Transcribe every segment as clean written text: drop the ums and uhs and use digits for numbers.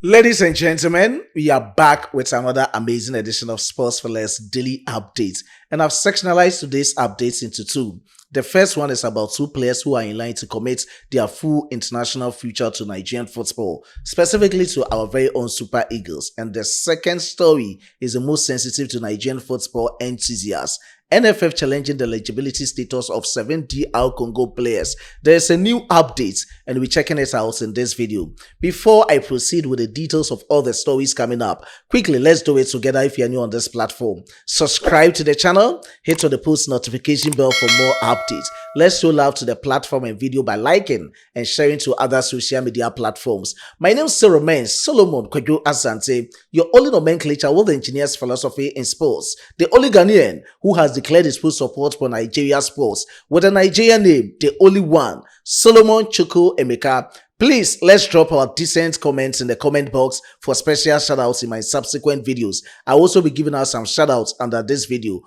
Ladies and gentlemen, we are back with another amazing edition of Sports for Less Daily Updates. And I've sectionalized today's updates into two. The first one is about two players who are in line to commit their full international future to Nigerian football, specifically to our very own Super Eagles. And the second story is the most sensitive to Nigerian football enthusiasts. NFF challenging the eligibility status of 7 DR Congo players. There's a new update and we're checking it out in this video. Before I proceed with the details of all the stories coming up, quickly let's do it together. If you're new on this platform, subscribe to the channel, hit on the post notification bell for more updates. Let's show love to the platform and video by liking and sharing to other social media platforms. My name is Solomon Kwadwo Asante, your only nomenclature with the engineer's philosophy in sports, the only Ghanaian who has declared his full support for Nigeria sports with a Nigerian name, the only one, Solomon Chukwu Emeka. Please, let's drop our decent comments in the comment box for special shoutouts in my subsequent videos. I'll also be giving out some shoutouts under this video.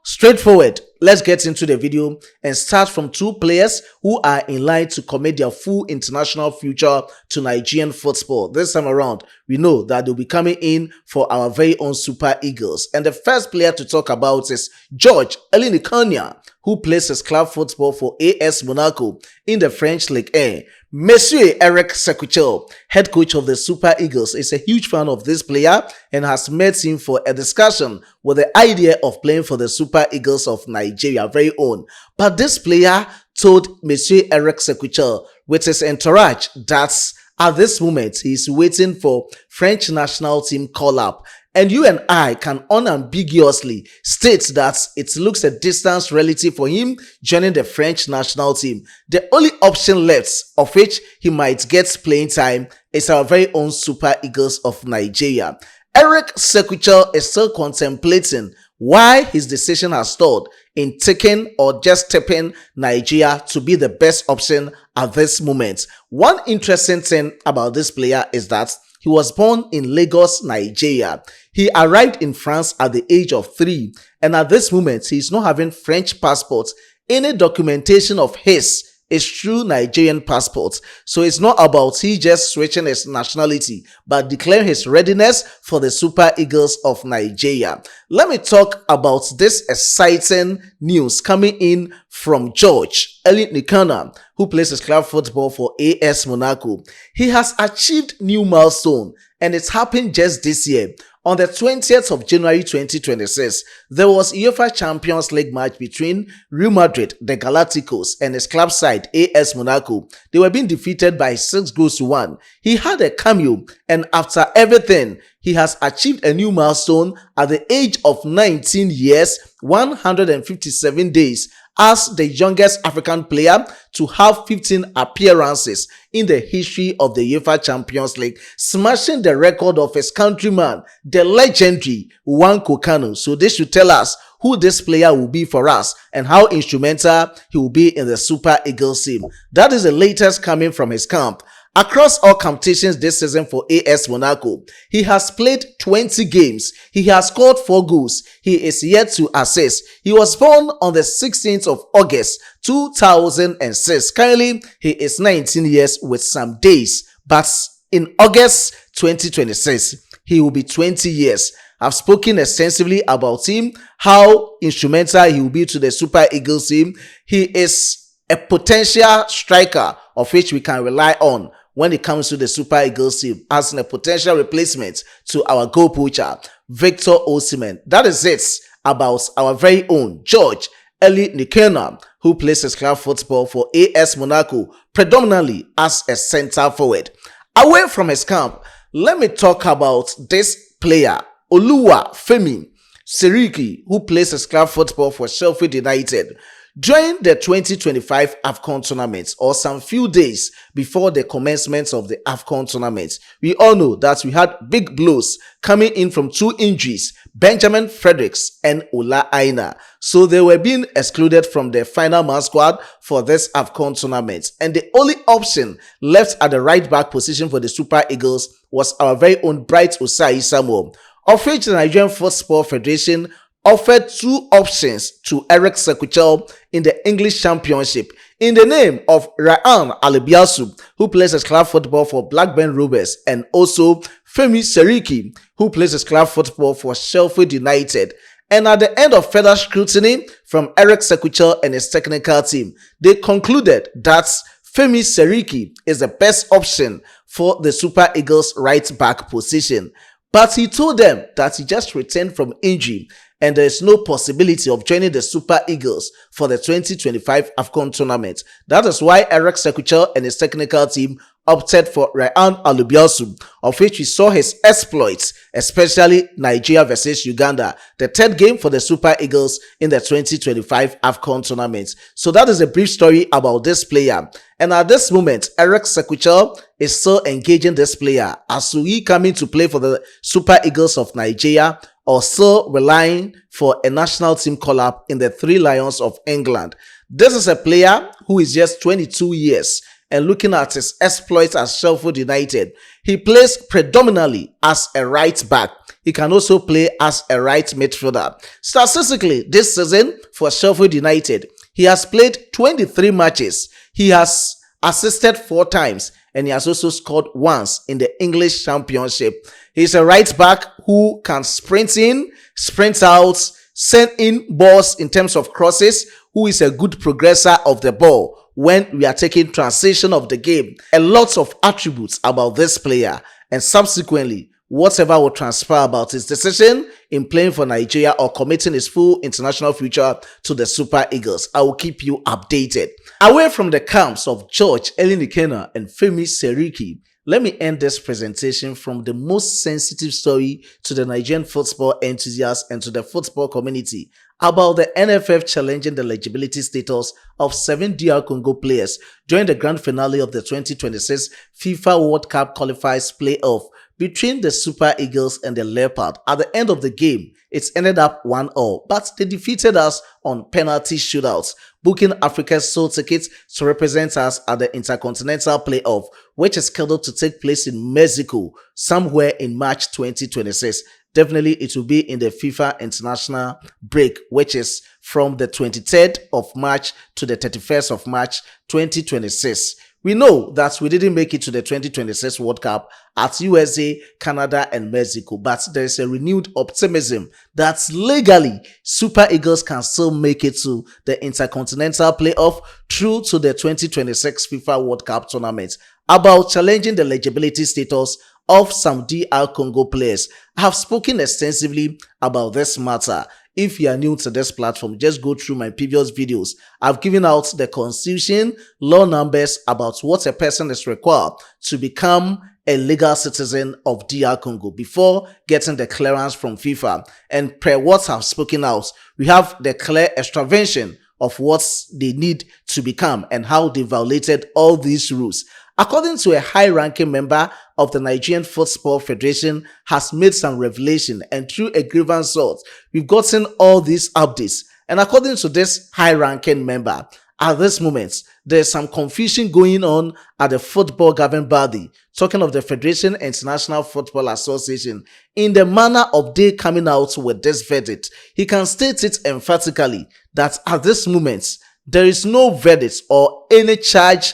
Straightforward. Let's get into the video and start from two players who are in line to commit their full international future to Nigerian football. This time around, we know that they'll be coming in for our very own Super Eagles. And the first player to talk about is George Ilenikhena, who plays his club football for AS Monaco in the French Ligue 1. Monsieur Eric Sekou, head coach of the Super Eagles, is a huge fan of this player and has met him for a discussion with the idea of playing for the Super Eagles of Nigeria, very own. But this player told Monsieur Eric Sekou with his entourage that at this moment he is waiting for French national team call-up. And you and I can unambiguously state that it looks a distant relative for him joining the French national team. The only option left of which he might get playing time is our very own Super Eagles of Nigeria. Eric Sekou is still contemplating why his decision has stalled in taking or just tipping Nigeria to be the best option at this moment. One interesting thing about this player is that he was born in Lagos, Nigeria. He arrived in France at the age of 3, and at this moment, he is not having French passport. Any documentation of his is true Nigerian passport. So it's not about he just switching his nationality, but declaring his readiness for the Super Eagles of Nigeria. Let me talk about this exciting news coming in from George Ilenikhena, who plays his club football for AS Monaco. He has achieved new milestone, and it's happened just this year. On the 20th of January 2026, there was UEFA Champions League match between Real Madrid, the Galacticos, and his club side, AS Monaco. They were being defeated by 6-1. He had a cameo, and after everything, he has achieved a new milestone at the age of 19 years, 157 days, as the youngest African player to have 15 appearances in the history of the UEFA Champions League, smashing the record of his countryman, the legendary Nwankwo Kanu. So this should tell us who this player will be for us and how instrumental he will be in the Super Eagles team. That is the latest coming from his camp. Across all competitions this season for AS Monaco, he has played 20 games. He has scored 4 goals. He is yet to assist. He was born on the 16th of August 2006. Currently, he is 19 years with some days. But in August 2026, he will be 20 years. I've spoken extensively about him, how instrumental he will be to the Super Eagles team. He is a potential striker of which we can rely on when it comes to the Super Eagles team as a potential replacement to our goal poacher, Victor Osimhen. That is it about our very own George Ilenikhena, who plays his club football for AS Monaco, predominantly as a center forward. Away from his camp, let me talk about this player, Femi Seriki, who plays his club football for Sheffield United. During the 2025 AFCON tournament, or some few days before the commencement of the AFCON tournament, we all know that we had big blows coming in from 2 injuries, Benjamin Fredericks and Ola Aina. So they were being excluded from the final man squad for this AFCON tournament. And the only option left at the right back position for the Super Eagles was our very own Bright Osai Samuel, of which the Nigerian Football Federation offered 2 options to Eric Sekou in the English Championship, in the name of Ryan Alibiasu, who plays his club football for Blackburn Rovers, and also Femi Seriki, who plays his club football for Sheffield United. And at the end of further scrutiny from Eric Sekuchel and his technical team, they concluded that Femi Seriki is the best option for the Super Eagles right back position. But he told them that he just returned from injury and there is no possibility of joining the Super Eagles for the 2025 AFCON tournament. That is why Eric Sekuchel and his technical team opted for Ryan Alubiasu, of which we saw his exploits, especially Nigeria versus Uganda, the third game for the Super Eagles in the 2025 AFCON tournament. So that is a brief story about this player. And at this moment, Eric Sekuchel is still engaging this player as he coming to play for the Super Eagles of Nigeria, or still relying for a national team call-up in the Three Lions of England. This is a player who is just 22 years, and looking at his exploits at Sheffield United, he plays predominantly as a right back. He can also play as a right midfielder. Statistically, this season for Sheffield United, he has played 23 matches. He has assisted 4 times, and he has also scored once in the English Championship. He's a right back who can sprint in, sprint out, send in balls in terms of crosses, who is a good progressor of the ball when we are taking transition of the game. A lot of attributes about this player, and subsequently, whatever will transpire about his decision in playing for Nigeria or committing his full international future to the Super Eagles. I will keep you updated. Away from the camps of George Ilenikhena and Femi Seriki, let me end this presentation from the most sensitive story to the Nigerian football enthusiasts and to the football community about the NFF challenging the eligibility status of 7 DR Congo players during the grand finale of the 2026 FIFA World Cup qualifiers playoff between the Super Eagles and the Leopard. At the end of the game, it ended up 1-1, but they defeated us on penalty shootouts, booking Africa's sole tickets to represent us at the Intercontinental Playoff, which is scheduled to take place in Mexico somewhere in March 2026. Definitely, it will be in the FIFA international break, which is from the 23rd of March to the 31st of March 2026. We know that we didn't make it to the 2026 World Cup at USA, Canada, and Mexico, but there is a renewed optimism that legally Super Eagles can still make it to the Intercontinental Playoff through to the 2026 FIFA World Cup tournament. About challenging the eligibility status of some DR Congo players, I have spoken extensively about this matter. If you are new to this platform, just go through my previous videos. I've given out the constitution, law numbers about what a person is required to become a legal citizen of DR Congo before getting the clearance from FIFA. And per what I've spoken out, we have the clear extravention of what they need to become and how they violated all these rules. According to a high-ranking member of the Nigerian Football Federation, has made some revelation, and through a grievance sort, we've gotten all these updates. And according to this high-ranking member, at this moment, there's some confusion going on at the football governing body, talking of the Federation International Football Association, in the manner of they coming out with this verdict. He can state it emphatically that at this moment, there is no verdict or any charge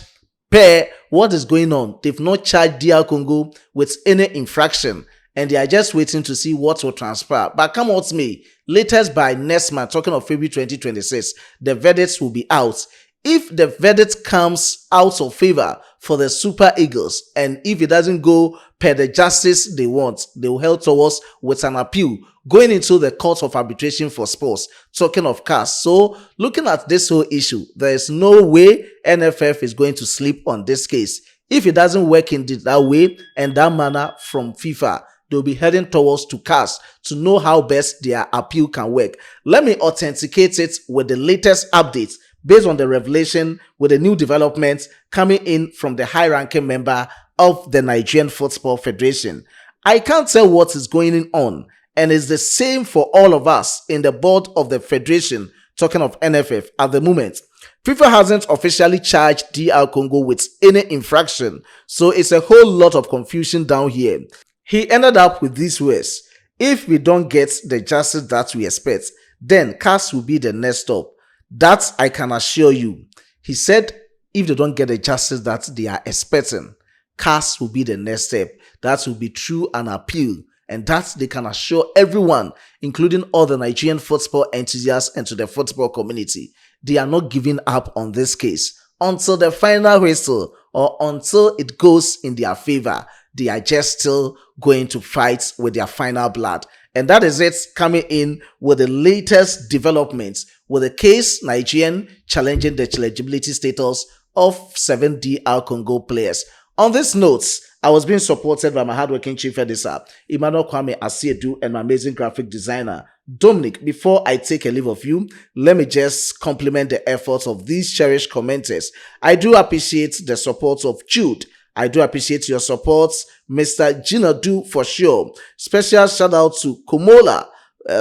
per what is going on. They've not charged DR Congo with any infraction, and they are just waiting to see what will transpire. But come out me, latest by next month, talking of February 2026, the verdicts will be out. If the verdict comes out of favor for the Super Eagles, and if it doesn't go per the justice they want, they will head towards with an appeal going into the Court of Arbitration for Sports, talking of CAS. So looking at this whole issue, there is no way NFF is going to sleep on this case. If it doesn't work in that way and that manner from FIFA, they'll be heading towards to CAS to know how best their appeal can work. Let me authenticate it with the latest updates based on the revelation with the new developments coming in from the high-ranking member of the Nigerian Football Federation. I can't tell what is going on, and it's the same for all of us in the board of the Federation, talking of NFF at the moment. FIFA hasn't officially charged DR Congo with any infraction, so it's a whole lot of confusion down here. He ended up with these words: if we don't get the justice that we expect, then CAS will be the next stop. That I can assure you. He said if they don't get the justice that they are expecting, CAS will be the next step. That will be through an appeal, and that they can assure everyone, including all the Nigerian football enthusiasts and to the football community, they are not giving up on this case until the final whistle or until it goes in their favor. They are just still going to fight with their final blood. And that is it, coming in with the latest developments with the case Nigerian challenging the eligibility status of 7DR Congo players. On this note, I was being supported by my hardworking chief editor, Emmanuel Kwame Asiedu, and my amazing graphic designer, Dominic. Before I take a leave of you, let me just compliment the efforts of these cherished commenters. I do appreciate the support of Jude. I do appreciate your support, Mr. Jinadu, for sure. Special shout out to Komola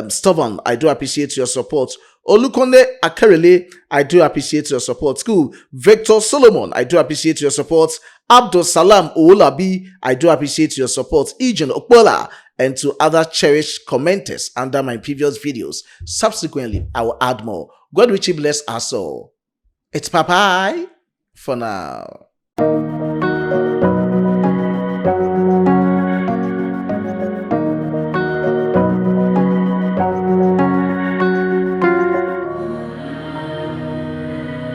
Stubborn. I do appreciate your support. Olukonde Akerele, I do appreciate your support. School Victor Solomon, I do appreciate your support. Abdul Salam Oulabi, I do appreciate your support. Ejan Okbola, and to other cherished commenters under my previous videos. Subsequently, I will add more. God richly bless us all. It's bye-bye for now.